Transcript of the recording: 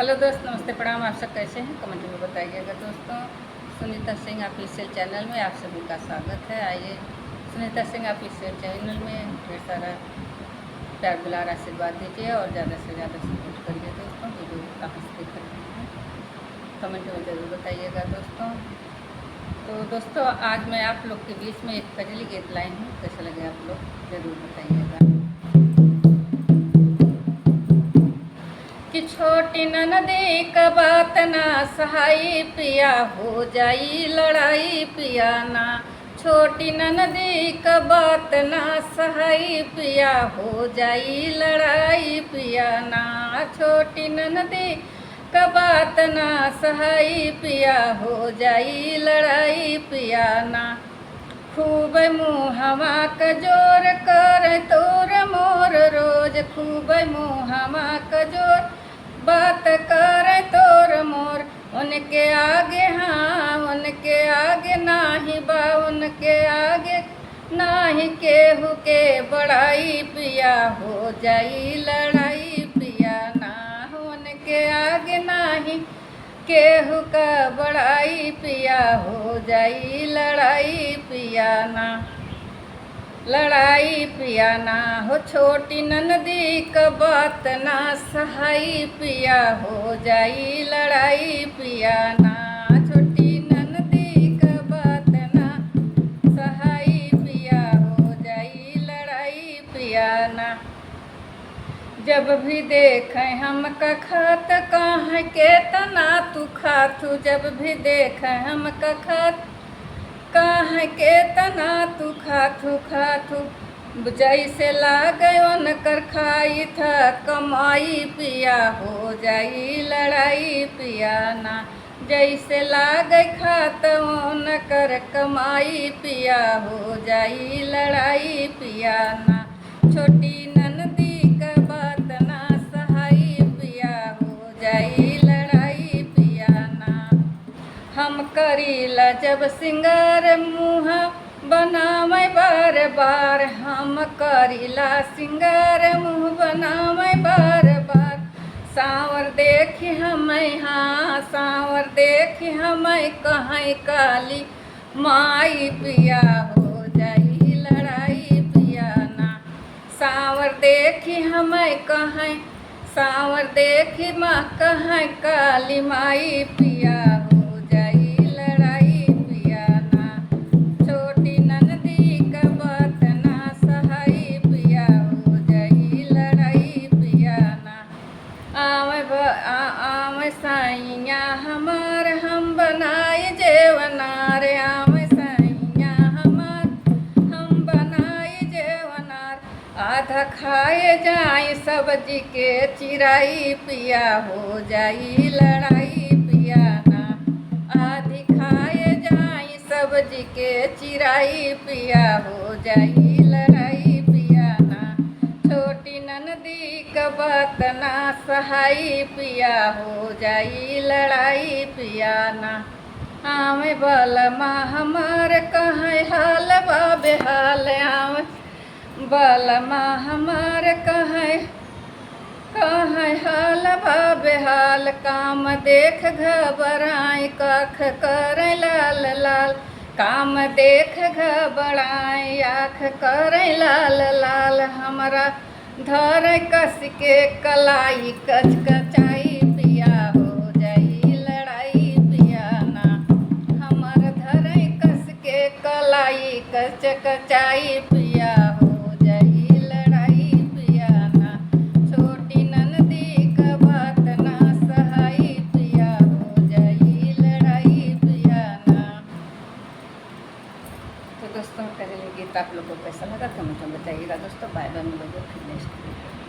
Hello दोस्त, नमस्ते, प्रणाम। आप सब कैसे हैं? कमेंट में बताइएगा दोस्तों। सुनीता सिंह ऑफिशियल चैनल में आप सभी का स्वागत है। आइए सुनीता सिंह ऑफिशियल चैनल में ढेर सारा प्यार दुलार आशीर्वाद दीजिए और ज़्यादा से ज़्यादा सपोर्ट करिए दोस्तों। वीडियो कहाँ से देख रहे हैं कमेंट में ज़रूर बताइएगा दोस्तों। तो दोस्तों, आज मैं आप लोग के बीच में एक फजली गीत लाई हूँ। कैसा लगे आप लोग ज़रूर बताइएगा। कि छोटी ननदी का बात ना सहाई पिया, हो जाई लड़ाई पिया ना। छोटी ननदी का बात ना सहाई पिया, हो जाई लड़ाई पिया ना। छोटी ननदी का बात ना सहाई पिया, हो जाई लड़ाई पिया ना। खूब मुँहवा का जोर कर तोर मोर रोज, खूब मुँहवा का जोर बात कर तोर मोर। उनके आगे हाँ उनके आगे नाही बा, उनके आगे नाही केहू के बड़ाई पिया, हो जाई लड़ाई पिया ना। उनके आगे नाही केहू का बड़ाई पिया, हो जाई लड़ाई पिया ना। लड़ाई पिया ना हो छोटी ननदी का बात ना सहाई पिया, हो जाई लड़ाई पिया ना। छोटी ननदी का बात ना सहाई पिया, हो जाई लड़ाई पिया ना। जब भी देखें हम का खात कहाँ के तना तू खातू, जब भी देखें हम का खात कहाँ के तना तू खाथू खाथू। जैसे लागे उनकर खाई था कमाई पिया, हो जाई लड़ाई पिया ना। जैसे लागे खात उनकर कमाई पिया, हो जाई लड़ाई पिया ना। छोटी ननदी का बात ना सहाई पिया, हो जाई लड़ाई पिया ना। हम करीला जब सिंगार मुँह बनावे बार बार, हम करीला सिंगार मुँह बनावे बार बार। सांवर देखी हमें हाँ सांवर देखी हमें कहीं काली माई पिया, हो जाई लड़ाई पिया ना। सांवर देखी हमें कहीं सांवर देखी माँ कहीं काली माई पिया, हो जाई लड़ाई पिया ना। छोटी ननदी का बात ना सहाई पिया, हो जाई लड़ाई पिया ना। आवे साइया हमार हम बनाए जेवनार, आवे साइया हमार हम बनाए जेवनार। आधा खाए जाए सब्जी के चिराई पिया, हो जाई लड़ाई पिया ना। आधी खाए जाए सब्जी के चिराई पिया, हो जाई लड़ाई पिया ना। छोटी ननदी का बात ना सहाई पिया, हो जाई लड़ाई पिया ना। आवे बलमा हमार कहाँ हाल बा बेहाल, आवे बलमा हमार कहाँ हाल बा बेहाल। काम देख घबराए कख करे लाल लाल, काम देख घबराए आँख करे लाल लाल। हमरा धर कस के कलाई कच कचाई पिया, हो जाई लड़ाई पिया ना। हमर धर कस के कलाई कच कचाई पिया, हो जाई लड़ाई पिया ना। छोटी ननदी का बात ना सहाई पिया, हो जाई लड़ाई पिया ना। तो दोस्तों, करेंगे गीत आप लोगों को कैसा लगा कमेंट में बताइएगा दोस्तों। बाय बाय, मिलोगे फिर नेक्स्ट वीडियो।